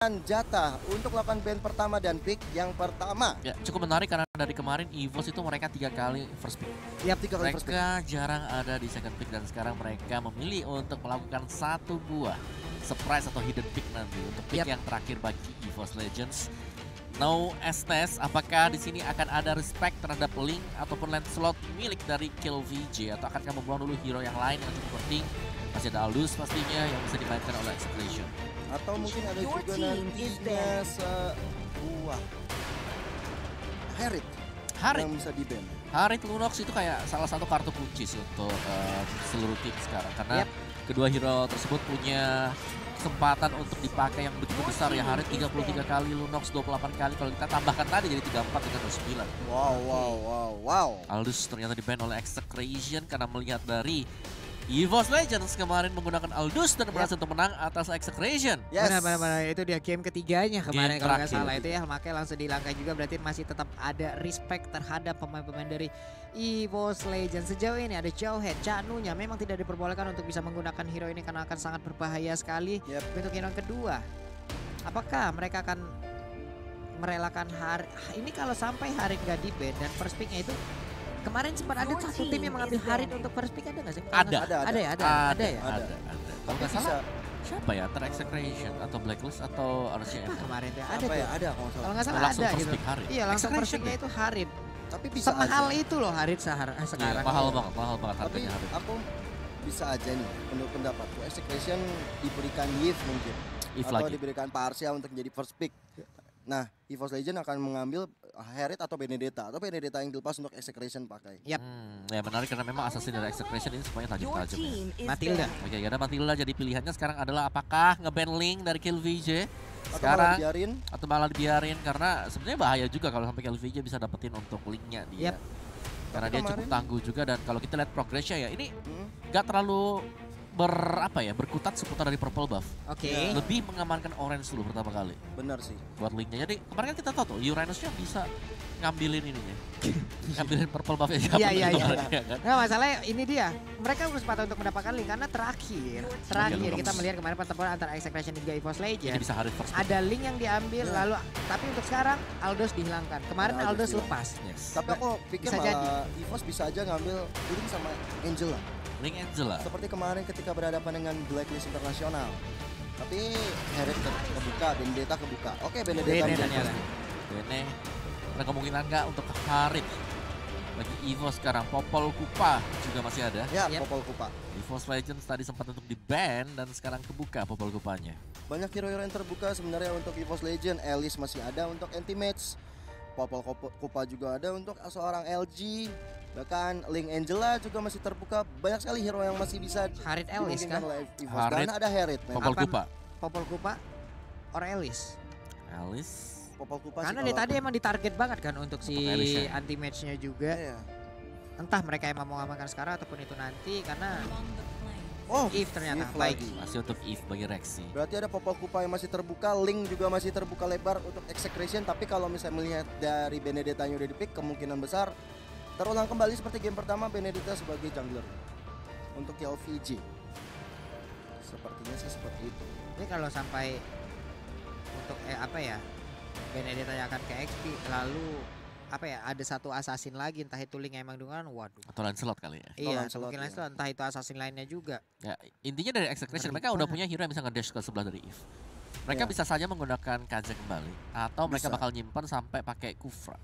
jatah untuk melakukan band pertama dan pick yang pertama. Ya, cukup menarik karena dari kemarin EVOS itu mereka 3 kali first pick. Tiap 3 kali first pick. Mereka jarang ada di second pick dan sekarang mereka memilih untuk melakukan satu buah surprise atau hidden pick nanti untuk pick yang terakhir bagi EVOS Legends. No Estes, apakah di sini akan ada respect terhadap Link ataupun Lancelot milik dari Kill VJ atau akankah membuang dulu hero yang lain yang cukup penting? Masih ada Aldous pastinya yang bisa dimainkan oleh Execration. Atau mungkin ada juga nantinya sebuah Harith yang bisa di-ban. Harith Lunox itu kayak salah satu kartu kunci sih untuk seluruh tim sekarang. Karena kedua hero tersebut punya kesempatan untuk dipakai yang begitu besar ya. Harith 33 kali, Lunox 28 kali. Kalau kita tambahkan tadi jadi 34 dengan 29. Wow. Aldous ternyata di-ban oleh Execration karena melihat dari EVOS Legends kemarin menggunakan Aldous dan berhasil untuk menang atas Execration. Benar, itu dia game ketiganya kemarin kalau nggak salah itu ya, makanya langsung dilangkai juga, berarti masih tetap ada respect terhadap pemain-pemain dari EVOS Legends. Sejauh ini ada Jauhead, Canunya memang tidak diperbolehkan untuk bisa menggunakan hero ini karena akan sangat berbahaya sekali. Untuk hero kedua, apakah mereka akan merelakan ini kalau sampai Harith nggak di-ban dan first picknya itu kemarin sempat ada satu tim yang mengambil Harith untuk first pick, ada nggak sih? Ada ya. Kalau nggak salah siapa ya? Antara Execration atau Blacklist atau RCM kemarin tuh ada tuh. Ada kalau nggak salah ada gitu. Iya, langsung first picknya itu Harith. Tapi bisa semahal itu loh Harith sekarang. Mahal banget harganya Harith. Aku bisa aja nih menurut pendapatku Execration diberikan Yves mungkin. Atau diberikan Parsia untuk menjadi first pick. Nah, EVOS Legends akan mengambil Harith atau Benedetta yang dilepas untuk Execration pakai. Ya menarik karena memang assassin dari Execration ini semuanya tajam-tajam ya. Matilda. Oke, karena Matilda jadi pilihannya sekarang adalah apakah nge-ban Link dari Kill VJ sekarang atau malah dibiarin karena sebenarnya bahaya juga kalau sampai Kill VJ bisa dapetin untuk Linknya dia. Karena dia cukup tangguh juga dan kalau kita lihat progresnya ya ini gak terlalu berkutat seputar dari purple buff. Lebih mengamankan orange dulu pertama kali. Benar sih. Buat Linknya. Jadi kemarin kan kita tahu tuh Uranusnya bisa ngambilin ininya. Ngambilin purple buffnya siapa. Iya. Nah, masalahnya ini dia. Mereka berusaha untuk mendapatkan Link karena terakhir kita melihat kemarin pertemuan antara Execration dan juga EVOS Legends. Ini bisa Harith first. Ada Link yang diambil lalu tapi untuk sekarang Aldous dihilangkan. Kemarin Aldous lepas. Tapi aku pikir malah EVOS bisa aja ngambil Link sama Angela. Link Angela. Seperti kemarin ketika berhadapan dengan Blacklist Internasional. Tapi Harith kebuka, Benedetta kebuka. Oke, Benedetta Bene. Ada kemungkinan nggak untuk Harith? Bagi EVOS sekarang Popol Kupa juga masih ada. Popol Kupa. EVOS Legends tadi sempat untuk di-ban dan sekarang kebuka Popol Kupanya. Banyak hero-hero yang terbuka sebenarnya untuk EVOS Legends. Alice masih ada untuk anti-match. Popol Kupa juga ada untuk seorang LG. Bahkan Link Angela juga masih terbuka. Banyak sekali hero yang masih bisa Harith Alice kan? Dan ada Harith. Popol Kupa or Alice? Popol Kupa karena dia tadi emang ditarget banget kan untuk si anti-match-nya juga. Entah mereka emang mau ngamankan sekarang ataupun itu nanti karena Eve ternyata lagi. Masih untuk Eve bagi Rexy. Berarti ada Popol Kupa yang masih terbuka, Link juga masih terbuka lebar untuk Execration. Tapi kalau misalnya melihat dari Benedetta yang udah di-pick, kemungkinan besar terulang kembali seperti game pertama Benedetta sebagai jungler untuk Kill VJ. Sepertinya sih seperti itu. Ini kalau sampai untuk Benedetta yang akan ke XP lalu ada satu assassin lagi entah itu Link emang dengan atau Lancelot kali ya. Iya, mungkin Lancelot entah itu assassin lainnya juga. Ya, intinya dari Execration mereka udah punya hero yang bisa nge-dash ke sebelah dari Eve. Mereka bisa saja menggunakan Kaja kembali atau mereka bakal nyimpan sampai pakai Kufra.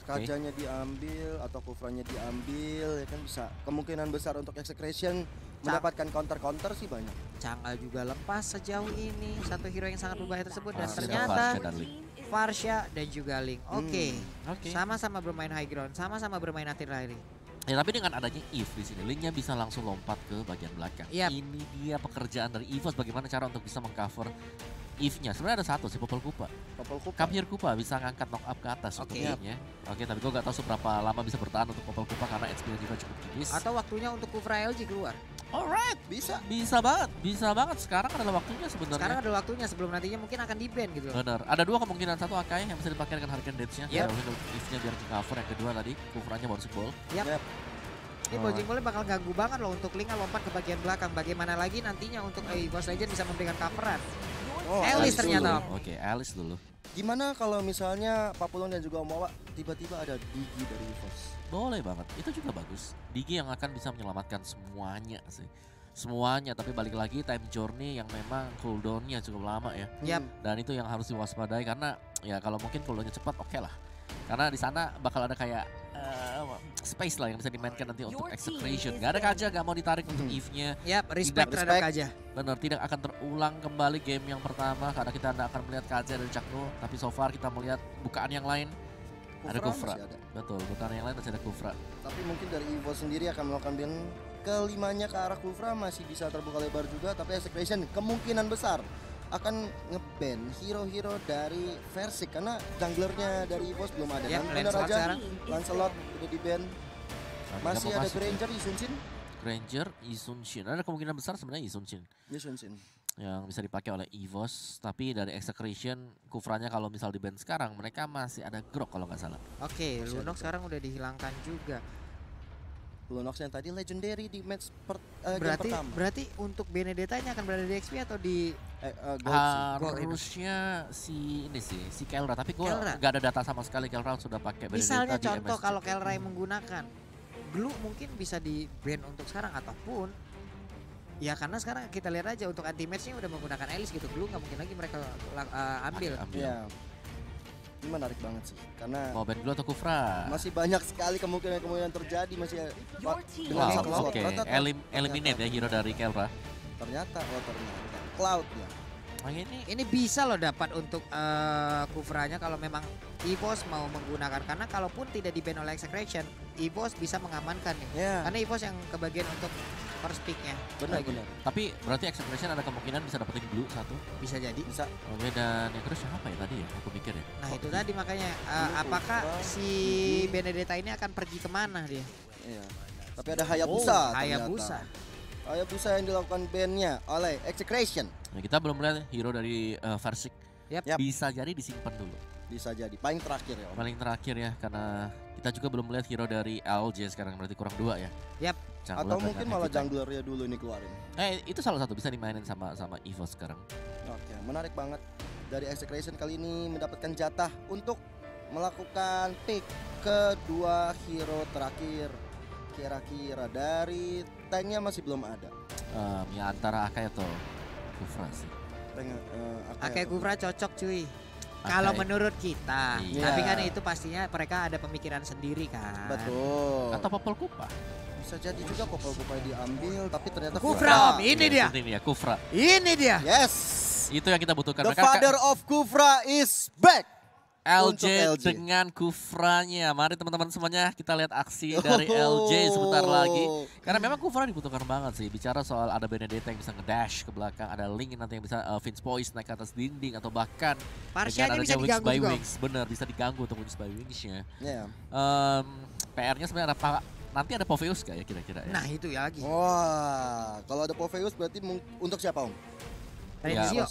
Kajanya diambil atau Kufranya diambil ya kan bisa. Kemungkinan besar untuk Execration mendapatkan counter sih banyak. Cangal juga lepas sejauh ini satu hero yang sangat berbahaya tersebut dan ternyata Farsha dan juga Link. Sama-sama bermain high ground, sama-sama bermain artillery. Ya tapi dengan adanya Eve di sini, Linknya bisa langsung lompat ke bagian belakang. Ini dia pekerjaan dari EVOS, bagaimana cara untuk bisa mengcover Eve-nya. Sebenarnya ada satu sih, Popol Kupa. Come Here Kupa bisa ngangkat knock up ke atas untuk Eve-nya. Tapi gue gak tahu seberapa lama bisa bertahan untuk Popol Kupa karena HP-nya juga cukup tipis. Atau waktunya untuk Kufra LG keluar. Alright, bisa banget. Sekarang adalah waktunya sebenarnya. Sekarang adalah waktunya sebelum nantinya mungkin akan di-ban gitu. Benar. Ada dua kemungkinan, satu Akai yang bisa dipakai dengan Hurricane Dance-nya. Untuk Eve-nya biar ke cover. Yang kedua tadi Kufranya bouncing ball. Ini bouncing ball bakal ganggu banget loh untuk Link lompat ke bagian belakang. Bagaimana lagi nantinya untuk EVOS Legends bisa memberikan coveran. Oh, Alice Alice ternyata. dulu. Oke, Alice dulu. Gimana kalau misalnya Papulon dan juga Omawa tiba-tiba ada Digi dari EVOS? Boleh banget, itu juga bagus. Digi yang akan bisa menyelamatkan semuanya sih. Semuanya, tapi balik lagi time journey yang memang cooldownnya cukup lama ya. Yap. Dan itu yang harus diwaspadai karena ya kalau mungkin cooldownnya cepat oke lah. Karena di sana bakal ada kayak space lah yang bisa dimainkan nanti untuk execution. Gak ada Kaja, gak mau ditarik untuk Eve-nya. Yap, respect Tidak, terhadap respect. Kaja. Benar, tidak akan terulang kembali game yang pertama karena kita tidak akan melihat Kaja dan Chakno. Tapi so far kita melihat bukaan yang lain. Ada Kufra. masih ada. Betul, bukaan yang lain masih ada Kufra. Tapi mungkin dari EVOS sendiri akan melakukan ban kelimanya ke arah Kufra masih bisa terbuka lebar juga. Tapi Execration kemungkinan besar akan nge-ban hero-hero dari Versik karena junglernya dari EVOS belum ada. Yap, Dan benar Lancelot aja sekarang. Lancelot udah di-ban. Nah, Masih nggak mau ada masuk. Granger, Isunshin. Granger, Isunshin. Ada kemungkinan besar sebenarnya Isunshin Isunshin. yang bisa dipakai oleh EVOS. Tapi dari Execration, Kufranya kalau misal di ban sekarang, mereka masih ada Grok kalau nggak salah. Oke, Masih Lunox ada. sekarang udah dihilangkan juga. Lunox yang tadi legendary di match game pertama. Berarti untuk Benedetta-nya akan berada di XP atau di Gold sih. Harusnya si Kelra, tapi gue Kelra. nggak ada data sama sekali Kelra sudah pakai misalnya Benedetta di contoh MSC. kalau Kelrai menggunakan Glue mungkin bisa di ban untuk sekarang ataupun ya karena sekarang kita lihat aja untuk anti match-nya udah menggunakan Alice gitu. Glue nggak mungkin lagi mereka ambil. Iya. Ini menarik banget sih karena Mau ban dulu atau Kufra? masih banyak sekali kemungkinan terjadi masih dengan Wow, satu slot. oke. Ternyata- Eliminate ya hero dari Kelra. ternyata Cloud ya. Nah, ini Ini bisa loh dapat untuk Kufranya kalau memang EVOS mau menggunakan karena kalaupun tidak di-ban oleh Execration, EVOS bisa mengamankan nih. Ya, Karena EVOS yang kebagian untuk first pick-nya. benar. tapi berarti Execution ada kemungkinan bisa dapetin blue satu. Bisa jadi. Bisa. Oke, dan yang terus siapa ya tadi ya? Aku pikir ya. Nah itu tadi makanya apakah si Benedetta ini akan pergi kemana dia? Iya. Tapi ada Hayabusa. ternyata. Hayabusa. Hayabusa yang dilakukan ban-nya oleh Execration. Nah, kita belum lihat hero dari Versik. Yap. Yap. Bisa jadi disimpan dulu. Bisa jadi paling terakhir ya Om. Paling terakhir ya, karena kita juga belum melihat hero dari LJ sekarang, berarti kurang 2 ya. Yap. Jungler Atau dengan mungkin heavy malah tank. junglernya dulu nih keluarin. Itu salah satu bisa dimainin sama EVOS sekarang. Oke, menarik banget. Dari Execration kali ini mendapatkan jatah untuk melakukan pick kedua hero terakhir. Kira-kira dari tanknya masih belum ada. Ya antara Akai atau Kufra sih. Tank, Akai Kufra cocok cuy. Akai. Kalau menurut kita, Iya. tapi kan itu pastinya mereka ada pemikiran sendiri kan. Betul. Atau Popol Kupa. Bisa jadi juga Popol Kupa diambil, tapi ternyata Kufra, Om, ini dia. Ini dia Kufra. Ini dia. Yes. Itu yang kita butuhkan. The Mereka father of Kufra is back. untuk LJ LJ. dengan Kufranya. Mari teman-teman semuanya kita lihat aksi dari LJ sebentar lagi. Karena memang Kufra dibutuhkan banget sih. Bicara soal ada Benedetta yang bisa ngedash ke belakang, ada Link nanti yang bisa Vince Poise naik ke atas dinding atau bahkan Parsianya dengan bisa adanya diganggu Wings by juga. Wings. Bener, bisa diganggu untuk Wings by Wings-nya. Ya. PR-nya sebenarnya apa? Nanti ada Poveus gak ya kira-kira ya? Nah itu ya lagi. Wah, kalau ada Poveus berarti untuk siapa Om? Renzio.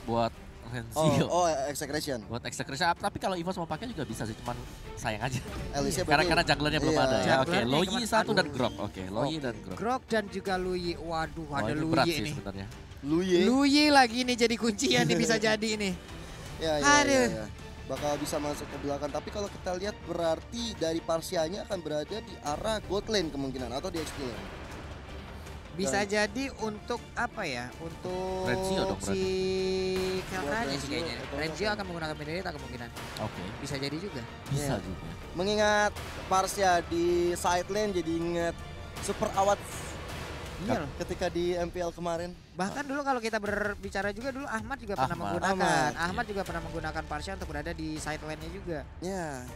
Buat Renzio. Execration. Buat Execution. Tapi kalau EVOS mau pakai juga bisa sih, cuman sayang aja. Alicia Karena junglernya belum Iya. ada ya. Oke, Junglernya Loyi cuman satu dan aduh. Grok. Oke, Loyi Oke. dan Grok. Grok dan juga Luyi. Waduh, Wah, ada ini berat Luyi sih ini. sebenarnya. Luye. Luyi lagi nih jadi kuncian nih bisa jadi nih. Ya, Aduh. ya. Bakal bisa masuk ke belakang. Tapi kalau kita lihat berarti dari Parsianya akan berada di arah gold lane kemungkinan atau di XP lane. Bisa jadi untuk apa ya? Untuk Renzio dong si Kelranya Buat sih kayaknya. Renzio atau Renzio apa? akan menggunakan Benedetta kemungkinan. Oke, Bisa jadi juga. bisa Iya. juga. Mengingat Parsia di side lane jadi inget Super Awat Iya loh. ketika di MPL kemarin. Bahkan dulu kalau kita berbicara juga dulu Ahmad juga pernah Ahmad. menggunakan. Ahmad, Ahmad juga pernah menggunakan Parsia untuk berada di side lane-nya juga. Ya,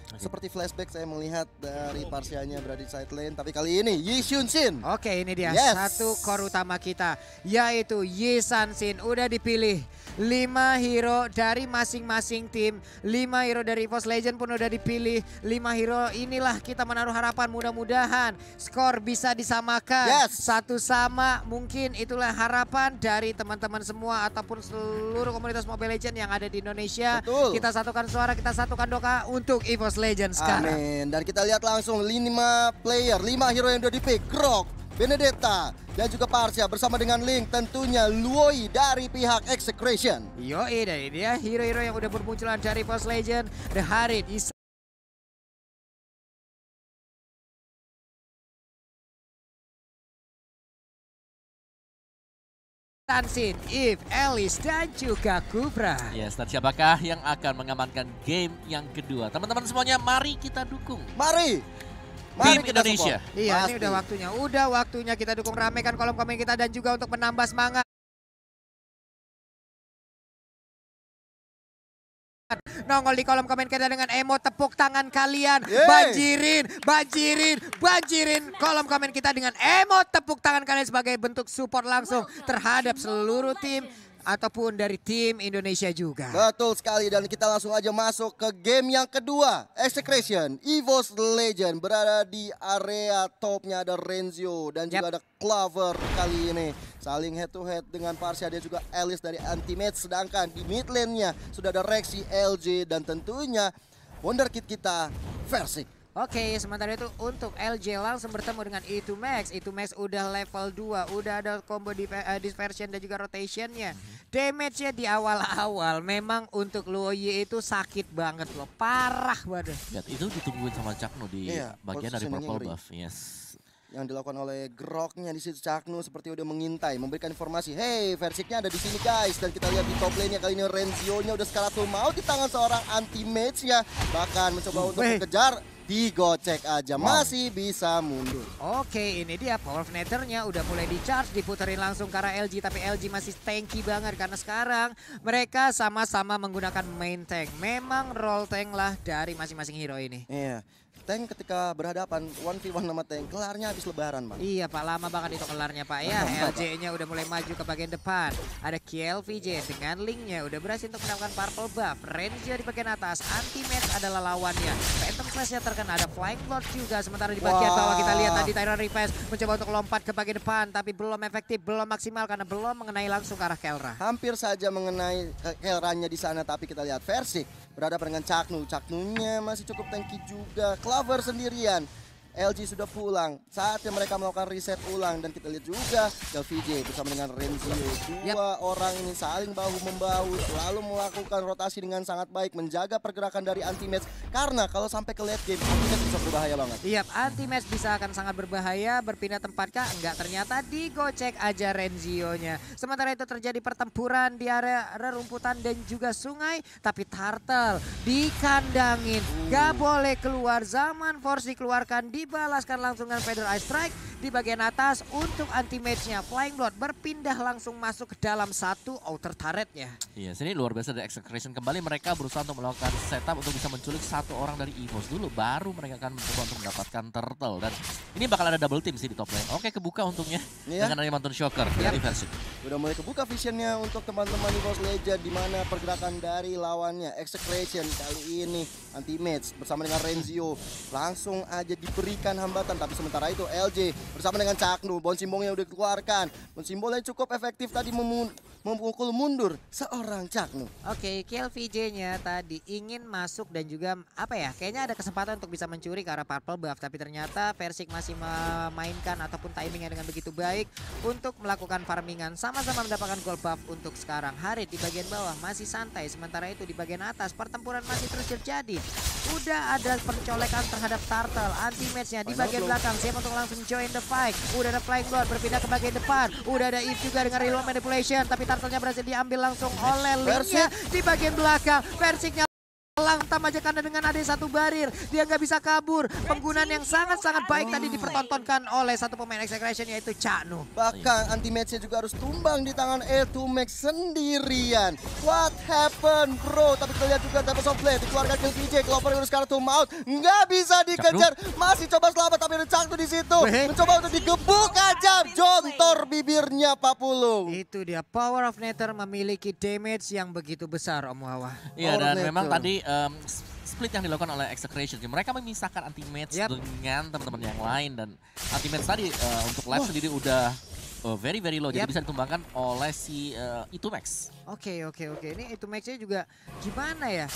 Oke. seperti flashback saya melihat dari Parsianya berada di side lane. Tapi kali ini Yi Xunshin. Oke, ini dia Yes. satu core utama kita yaitu Yi Sanshin udah dipilih. 5 hero dari masing-masing tim, 5 hero dari EVOS Legend pun udah dipilih. 5 hero inilah kita menaruh harapan mudah-mudahan skor bisa disamakan. Yes. Satu sama, mungkin itulah harapan dari teman-teman semua ataupun seluruh komunitas Mobile Legend yang ada di Indonesia. Betul. Kita satukan suara, kita satukan doa untuk EVOS Legend sekarang. Amin. Dan kita lihat langsung 5 player, 5 hero yang udah di pick. Grok, Benedetta dan juga Parsia bersama dengan Link, tentunya Luoi dari pihak Execration. Yoi, dari dia hero-hero yang udah bermunculan dari EVOS Legend, The Harid, Tansin, Eve, Alice, dan juga Kubra. Yes, dan siapakah yang akan mengamankan game yang kedua? Teman-teman semuanya, mari kita dukung. Mari Tim kita Indonesia. support. Iya, Pasti. ini udah waktunya kita dukung, ramekan kolom komen kita dan juga untuk menambah semangat. Nongol di kolom komen kita dengan emot tepuk tangan kalian. Yeay. Banjirin kolom komen kita dengan emot tepuk tangan kalian sebagai bentuk support langsung terhadap seluruh tim ataupun dari tim Indonesia juga. Betul sekali, dan kita langsung aja masuk ke game yang kedua. Execration, EVOS Legend berada di area topnya, ada Renzio dan juga ada Clover kali ini. Saling head to head dengan Parsia dan juga Alice dari Anti-Match. Sedangkan di mid lane-nya sudah ada Rexy, LJ dan tentunya wonderkid kita, Versik. Oke, sementara itu untuk LJ langsung bertemu dengan E2max. E2max udah level 2, udah ada combo dispersion dan juga rotationnya. Damage-nya di awal-awal memang untuk Luoyi itu sakit banget loh, parah banget. Ya, itu ditungguin sama Cakno di bagian dari purple buff. Yes. Yang dilakukan oleh Groknya di situ, Cakno seperti udah mengintai, memberikan informasi, hey Versiknya ada di sini guys. Dan kita lihat di top lane-nya kali ini Renzio-nya udah Skaratul mau di tangan seorang Anti-Match ya, bahkan mencoba untuk mengejar, digocek aja, masih bisa mundur. Oke, ini dia power of nethernya udah mulai di charge, diputerin langsung ke arah LG, tapi LG masih tanky banget karena sekarang mereka sama-sama menggunakan main tank. Memang role tank lah dari masing-masing hero ini. Iya. Tank ketika berhadapan 1v1 sama tank, kelarnya habis lebaran, Bang. Iya Pak, lama banget itu kelarnya Pak ya. LJ-nya udah mulai maju ke bagian depan. Ada KLVJ dengan linknya udah berhasil untuk mendapatkan purple buff. Renzio di bagian atas, Anti-Match adalah lawannya. Phantom Slash-nya terkena, ada Flying Lord juga. Sementara di bagian bawah kita lihat tadi Tyrant Revice mencoba untuk lompat ke bagian depan, tapi belum efektif, belum maksimal karena belum mengenai langsung ke arah Kelra. Hampir saja mengenai Kelranya di sana, tapi kita lihat Versik berhadapan dengan Caknu. Caknunya masih cukup tanky juga. Clover sendirian. LG sudah pulang, saatnya mereka melakukan reset ulang. Dan kita lihat juga LVJ bersama dengan Renzio. Dua orang ini saling bahu-membahu, selalu melakukan rotasi dengan sangat baik, menjaga pergerakan dari Anti-Match. Karena kalau sampai ke late game, Anti-Match bisa berbahaya banget. Iya, Anti-Match bisa akan sangat berbahaya. Berpindah tempat kah? Enggak, ternyata digocek aja Renzio-nya. Sementara itu terjadi pertempuran di area rerumputan dan juga sungai. Tapi Turtle dikandangin, gak boleh keluar. Zaman Force dikeluarkan, dibalaskan langsung dengan Feather Ice Strike di bagian atas. Untuk Anti-Match-nya Flying Blood berpindah langsung masuk ke dalam satu outer turret-nya. Iya, sini luar biasa dari Execration. Kembali mereka berusaha untuk melakukan setup untuk bisa menculik satu orang dari EVOS dulu, baru mereka akan mencoba untuk mendapatkan Turtle. Dan ini bakal ada double team sih di top lane. Oke, kebuka untungnya dengan dari Mountain Shocker dari Versik. Udah mulai kebuka visionnya untuk teman-teman EVOS Legend, di mana pergerakan dari lawannya Execration kali ini Anti-Match bersama dengan Renzio langsung aja diberikan hambatan. Tapi sementara itu LJ bersama dengan Caknu, Bonsimbongnya udah dikeluarkan. Bonsimbongnya cukup efektif tadi memukul mundur seorang Caknu. Oke, KLVJ-nya tadi ingin masuk dan juga apa ya, kayaknya ada kesempatan untuk bisa mencuri ke arah purple buff, tapi ternyata Versik masih memainkan ataupun timingnya dengan begitu baik untuk melakukan farmingan. Sama-sama mendapatkan gold buff untuk sekarang. Harid di bagian bawah masih santai, sementara itu di bagian atas pertempuran masih terus terjadi. Udah ada pencolekan terhadap Turtle. Anti-Match-nya di bagian belakang siap untuk langsung join the fight. Udah ada Flying Lord berpindah ke bagian depan. Udah ada Eve juga dengan reload manipulation, tapi Turtle-nya berhasil diambil langsung oleh Link-nya di bagian belakang. Versiknya langtam aja karena dengan ada satu barir, dia nggak bisa kabur. Penggunaan yang sangat-sangat baik tadi dipertontonkan oleh satu pemain Execration, yaitu Caknu. Bahkan Anti-Match-nya juga harus tumbang di tangan E2max sendirian. What happened bro? Tapi kita lihat juga Tempest of Blade dikeluarkan kill VJ. Clover harus Scarlet Maut, nggak bisa dikejar. Masih coba selamat tapi ada Caknu di situ. Mencoba untuk digebuk aja, jontor bibirnya Pak Pulung. Itu dia, Power of Nether memiliki damage yang begitu besar Om Wawa. Iya, dan memang tadi split yang dilakukan oleh Execration, mereka memisahkan Anti-Match dengan teman-teman yang lain. Dan Anti-Match tadi untuk live sendiri udah very very low, jadi bisa ditumbangkan oleh si itu Max. Oke. Ini itu Max-nya juga gimana ya?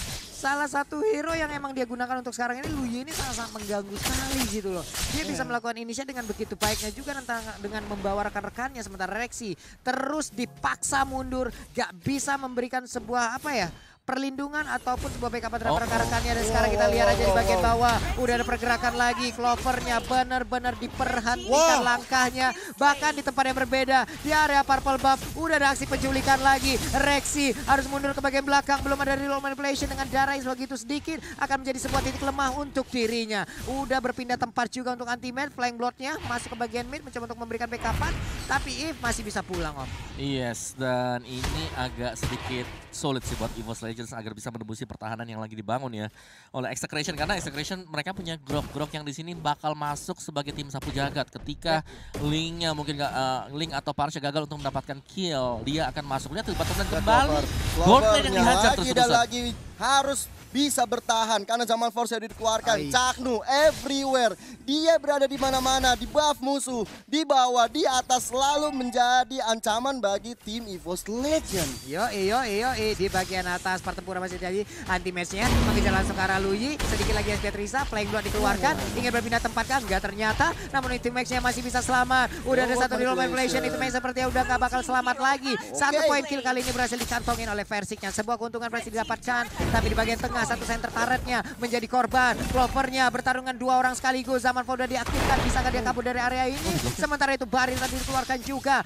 Salah satu hero yang emang dia gunakan untuk sekarang ini, Luyi ini sangat-sangat mengganggu sekali gitu loh. Dia bisa melakukan inisiat dengan begitu baiknya juga dengan membawa rekan-rekannya, sementara Rexy terus dipaksa mundur, gak bisa memberikan sebuah apa ya, perlindungan ataupun sebuah backup terhadap rekan-rekannya. Dan sekarang kita lihat aja di bagian bawah udah ada pergerakan lagi. Clovernya benar-benar diperhentikan langkahnya, bahkan di tempat yang berbeda di area purple buff udah ada aksi penculikan lagi. Rexy harus mundur ke bagian belakang, belum ada reroll manipulation dengan darah yang begitu sedikit akan menjadi sebuah titik lemah untuk dirinya. Udah berpindah tempat juga untuk anti-mate, flying bloodnya masuk ke bagian mid mencoba untuk memberikan backupan, tapi Eve masih bisa pulang Om. Yes, dan ini agak sedikit sulit sih buat EVOS Legends agar bisa menembusi pertahanan yang lagi dibangun ya oleh Execration, karena Execration mereka punya grok-grok yang di sini bakal masuk sebagai tim sapu jagat ketika Link-nya mungkin Link atau Parsha gagal untuk mendapatkan kill, dia akan masuknya tiba kembali. Goldman yang dihajar lagi dan lagi harus bisa bertahan karena zaman force dikeluarkan. Chaknu everywhere, dia berada di mana-mana, di buff musuh, di bawah, di atas, selalu menjadi ancaman bagi tim EVOS Legends. Yo, di bagian atas pertempuran masih jadi anti match-nya mengejar langsung ke arah Luyi. Sedikit lagi SP Trisa, flying blood dikeluarkan, ingin berpindah tempat kan? Enggak ternyata, namun itu match-nya masih bisa selamat. Udah ada satu reroll manipulation, itu match sepertinya udah gak bakal selamat lagi. Satu poin kill kali ini berhasil dikantongin oleh Versiknya. Sebuah keuntungan berhasil didapatkan, tapi di bagian tengah satu center turretnya menjadi korban. Clovernya bertarungan dua orang sekaligus. Zaman udah diaktifkan, bisa gak dia kabur dari area ini? Sementara itu Baril tadi dikeluarkan juga.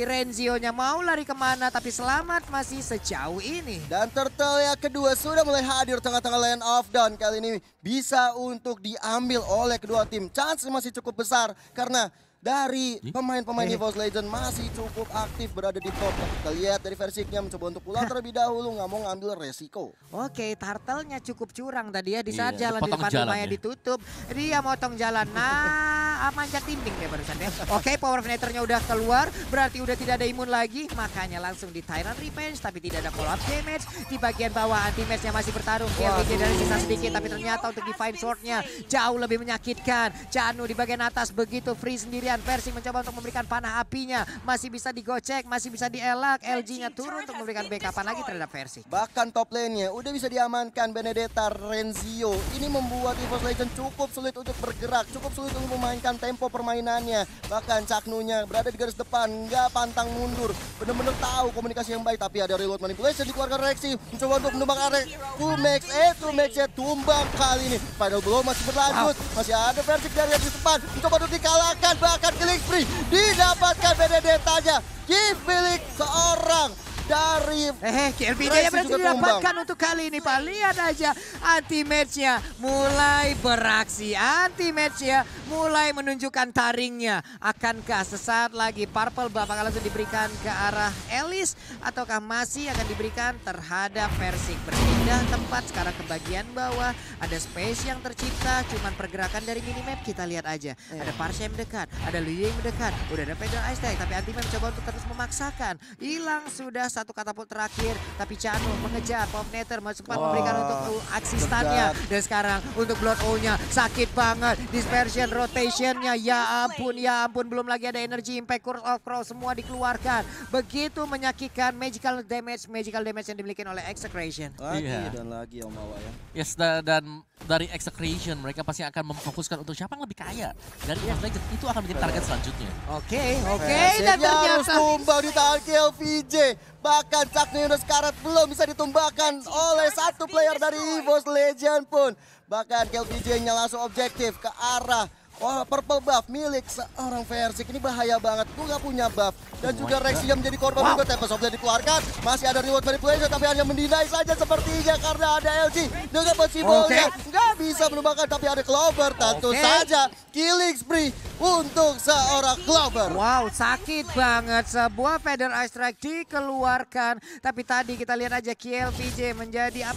Renzio-nya mau lari kemana, tapi selamat masih sejauh ini. Dan turtle yang kedua sudah mulai hadir tengah-tengah lane of down. Kali ini bisa untuk diambil oleh kedua tim. Chance masih cukup besar karena dari pemain-pemain EVOS Legends masih cukup aktif berada di top. Kita lihat dari Versiknya mencoba untuk pulang terlebih dahulu, nggak mau ngambil resiko. Oke, turtle-nya cukup curang tadi ya, di saat jalan di depan rumahnya ditutup, dia motong jalan. Nah, manjat dinding deh barusan ya. Oke, power Venator-nya udah keluar, berarti udah tidak ada imun lagi, makanya langsung di Tyrant Revenge, tapi tidak ada follow up damage. Di bagian bawah anti-match-nya masih bertarung, KLPJ dari sisa sedikit, tapi ternyata untuk Divine Sword-nya jauh lebih menyakitkan. Chanu di bagian atas begitu free sendirian. Versing mencoba untuk memberikan panah apinya, masih bisa digocek, masih bisa dielak. LG-nya turun untuk memberikan backupan lagi terhadap Versing. Bahkan top lane-nya udah bisa diamankan Benedetta Renzio. Ini membuat EVOS Legends cukup sulit untuk bergerak, cukup sulit untuk memainkan tempo permainannya. Bahkan Chaknu-nya berada di garis depan, nggak pantang mundur, bener-bener tahu komunikasi yang baik. Tapi ada reload manipulation dikeluarkan Rexy, mencoba untuk menembak area 2max. 2max-nya tumbang kali ini. Final blow masih berlanjut, masih ada Versing dari garis depan, mencoba untuk dikalahkan. Bahkan killing spree didapatkan Benedetta-nya. Kivilik seorang dari KLPJ berhasil didapatkan untuk kali ini Pak. Lihat aja anti-match-nya mulai beraksi. Anti-match-nya mulai menunjukkan taringnya. Akankah sesaat lagi Purple Buff akan langsung diberikan ke arah Elis, ataukah masih akan diberikan terhadap Versing? Berpindah tempat sekarang ke bagian bawah. Ada space yang tercipta, cuman pergerakan dari minimap kita lihat aja. Ada Parsha yang mendekat, ada Luyi yang mendekat, udah ada Pedal Ice Tag, tapi anti-match mencoba untuk terus memaksakan. Hilang sudah satu katapult terakhir, tapi Chanu mengejar Pomnator, sempat memberikan untuk aksi stunnya. Dan sekarang untuk Blood O-nya sakit banget, dispersion rotation-nya, ya ampun, belum lagi ada energy impact, Curse of Crow semua dikeluarkan. Begitu menyakitkan magical damage yang dimiliki oleh Execration. Lagi dan lagi Om Awa ya. Yes, dan dari Execration mereka pasti akan memfokuskan untuk siapa yang lebih kaya dari EVOS Legends, itu akan menjadi target selanjutnya. Oke, dan ternyata harus tumbang di tangan KLPJ. Bahkan Chaknu udah sekarat belum bisa ditumbangkan oleh satu player dari EVOS Legends pun. Bahkan KLPJ-nya langsung objektif ke arah purple buff milik seorang Versing. Ini bahaya banget, gue gak punya buff. Dan juga Rexy yang menjadi korban juga. Tempest of Death dikeluarkan, masih ada reward manipulation, tapi hanya mendinai saja sepertinya karena ada LG dengan possible-nya. Gak bisa menumbangkan, tapi ada Clover. Tentu saja killing spree untuk seorang Clover. Wow, sakit banget. Sebuah Feather Ice Strike dikeluarkan. Tapi tadi kita lihat aja KLPJ menjadi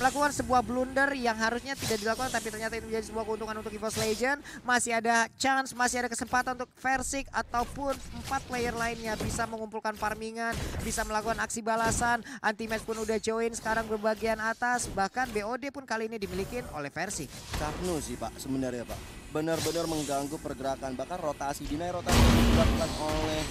melakukan sebuah blunder yang harusnya tidak dilakukan, tapi ternyata itu menjadi sebuah keuntungan untuk EVOS Legends. Masih ada chance, masih ada kesempatan untuk Versing ataupun 4 player lainnya bisa mengumpulkan farmingan, bisa melakukan aksi balasan. Anti-match pun udah join sekarang ke bagian atas, bahkan BOD pun kali ini dimiliki oleh Versing. Chaknu sih Pak sebenarnya Pak. benar-benar mengganggu pergerakan. Bahkan rotasi yang dilakukan oleh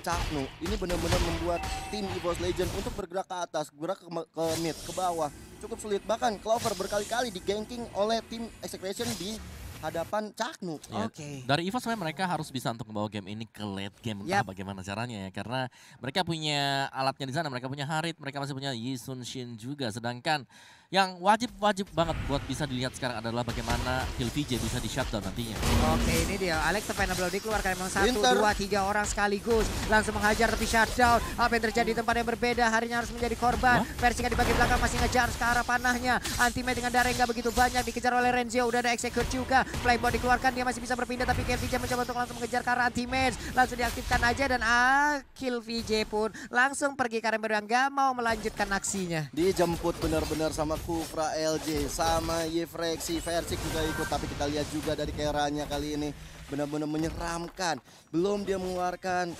Caknu ini benar-benar membuat tim EVOS Legend untuk bergerak ke atas, bergerak ke mid, ke bawah cukup sulit. Bahkan Clover berkali-kali di-ganking oleh tim Execration di hadapan Caknu. Ya, dari EVOS sebenarnya mereka harus bisa untuk membawa game ini ke late game. Entah bagaimana caranya ya, karena mereka punya alatnya di sana, mereka punya Harit, mereka masih punya Yi Sun Shin juga. Sedangkan yang wajib banget buat bisa dilihat sekarang adalah bagaimana kill VJ bisa di shutdown nantinya. Oke, ini dia Alex Final Blow dikeluarkan memang 1, 2, 3 orang sekaligus. Langsung menghajar tapi shutdown. Apa yang terjadi di tempat yang berbeda, harinya harus menjadi korban. Versika di bagian belakang masih ngejar ke arah panahnya. Anti-Mate dengan darah yang gak begitu banyak, dikejar oleh Renzio. Udah ada Execute juga. Flamebot dikeluarkan, dia masih bisa berpindah tapi kill VJ mencoba untuk langsung mengejar ke arah Anti-Mate. Langsung diaktifkan aja dan kill VJ pun langsung pergi karena baru gak mau melanjutkan aksinya. Dijemput benar-benar sama Kufra LJ, sama Yefrexi, Versik juga ikut. Tapi kita lihat juga dari Keranya kali ini benar-benar menyeramkan. Belum dia mengeluarkan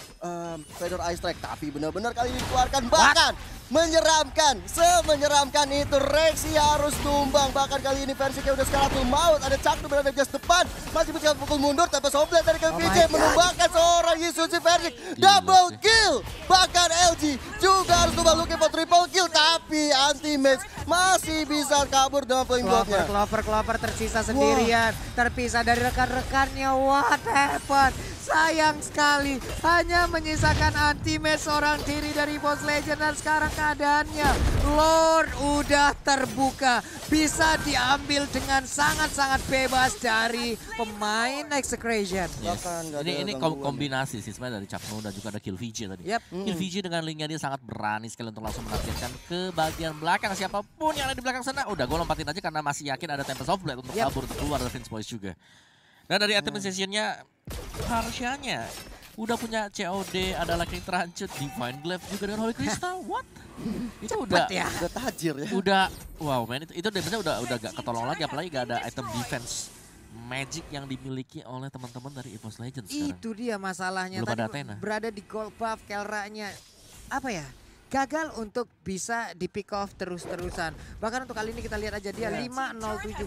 Feather Ice Strike, tapi benar-benar kali ini dikeluarkan. Bahkan menyeramkan, semenyeramkan itu Rexy harus tumbang. Bahkan kali ini Versiknya udah skalatul maut. Ada Caknu berada di depan, masih bisa pukul mundur tanpa soblet dari KVJ menumbangkan seorang Yisuji Versik. Double kill, bahkan LG juga harus tumbang looking for triple kill. Tapi Anti-Mage masih bisa kabur dengan point blocknya. Clover tersisa sendirian, terpisah dari rekan-rekannya. What happened? Sayang sekali, hanya menyisakan Anti-Mage seorang diri dari EVOS Legend. Dan sekarang keadaannya Lord udah terbuka, bisa diambil dengan sangat-sangat bebas dari pemain Execration. Yes. Ini kombinasi sih sebenarnya dari Caknu dan juga ada kill VJ tadi. Kill VJ dengan linknya dia sangat berani sekali untuk langsung menargetkan ke bagian belakang. Siapapun yang ada di belakang sana, udah gue lompatin aja karena masih yakin ada Tempest of Blade untuk kabur, untuk keluar dari Vince Boys juga. Dan dari item sessionnya, harusnya udah punya COD, ada Lightning Transit, Divine Glaive juga dengan Holy Crystal. What? Itu udah tajir ya. Udah, wow man, itu udah gak ketolong lagi, apalagi gak ada item defense magic yang dimiliki oleh teman-teman dari EVOS Legends sekarang. Itu dia masalahnya. Belum ada tadi Athena. Berada di gold buff, Kelranya apa ya? Gagal untuk bisa di pick off terus-terusan. Bahkan untuk kali ini kita lihat aja dia 507,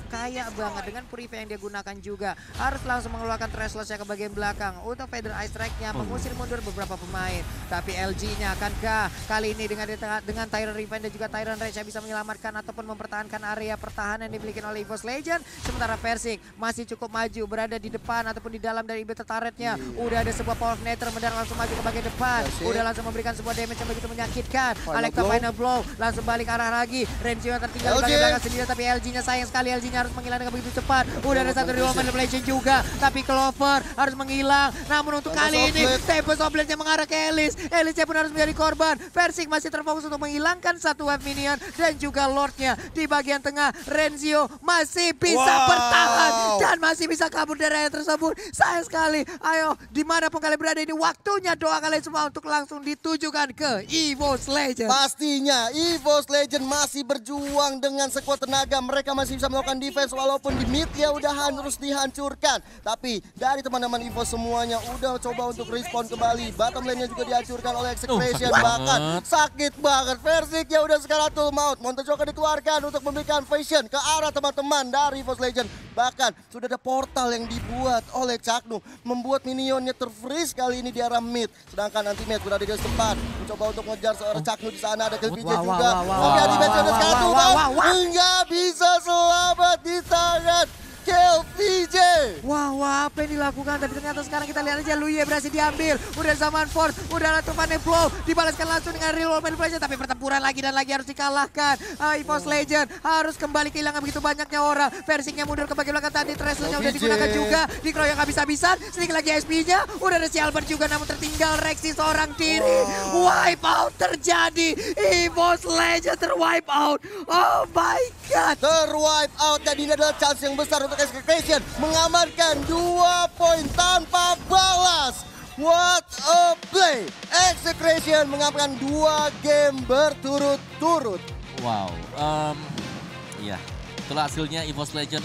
kaya banget dengan Purify yang dia gunakan juga. Harus langsung mengeluarkan Thrashless-nya ke bagian belakang. Untuk Feather Ice Strike-nya mengusir mundur beberapa pemain. Tapi LG-nya akankah kali ini dengan Tyrant Refine dan juga Tyrant Rage bisa menyelamatkan ataupun mempertahankan area pertahanan yang dimiliki oleh EVOS Legend. Sementara Versik masih cukup maju, berada di depan ataupun di dalam dari Battle Turret-nya. Udah ada sebuah Power of Nether mendarat langsung maju ke bagian depan. Udah langsung memberikan sebuah damage yang begitu menyakitkan. Alexa Final Blow langsung balik arah lagi. Renzio yang tertinggal di belakang sendiri, tapi LG-nya sayang sekali, LG-nya harus menghilang dengan begitu cepat. Udah ada satu Dual Manipulation juga, tapi Clover harus menghilang. Namun untuk kali ini Tempest of Blade-nya mengarah ke Elis. Elis-nya pun harus menjadi korban. Versik masih terfokus untuk menghilangkan satu wave minion dan juga Lord-nya di bagian tengah. Renzio masih bisa bertahan dan masih bisa kabur dari area tersebut. Sayang sekali. Ayo, dimanapun kalian berada ini, waktunya doa kalian semua untuk langsung ditujukan ke EVOS Legend. Pastinya EVOS Legend masih berjuang dengan sekuat tenaga. Mereka masih bisa melakukan defense walaupun di mid ya udah harus dihancurkan. Tapi dari teman-teman EVOS semuanya udah coba untuk respawn kembali. Bottom lane-nya juga dihancurkan oleh Execration. Bahkan sakit banget. Versik ya udah skalatul maut. Montejoka dikeluarkan untuk memberikan vision ke arah teman-teman dari EVOS Legend. Bahkan sudah ada portal yang dibuat oleh Caknu, membuat minionnya terfreeze kali ini di arah mid. Sedangkan Anti-Mate berada di depan mencoba untuk ngejar seorang Caknu. Di sana ada kill VJ juga. Tapi Anti-Mate sudah skalatul maut. Enggak bisa selamat di tangan kill VJ. Wah, apa yang dilakukan? Tapi ternyata sekarang kita lihat aja Luye berhasil diambil. Udah zaman Force, udah ada Tufane Flow. Dibalaskan langsung dengan real manipulation. Tapi pertempuran lagi dan lagi harus dikalahkan. EVOS Legend harus kembali kehilangan begitu banyaknya orang. Versingnya mundur ke bagian belakang tadi. Thrashless-nya udah digunakan juga. Dikeroyok habis-habisan. Sedikit lagi SP-nya. Udah ada si Albert juga namun tertinggal Rexy seorang diri. Wipe out terjadi. EVOS Legend terwipe out. Oh my god. Terwipe out dan ini adalah chance yang besar untuk Execration mengamankan 2 poin tanpa balas. What a play! Execration mengamankan 2 game berturut-turut. Wow, ya itulah hasilnya EVOS Legends.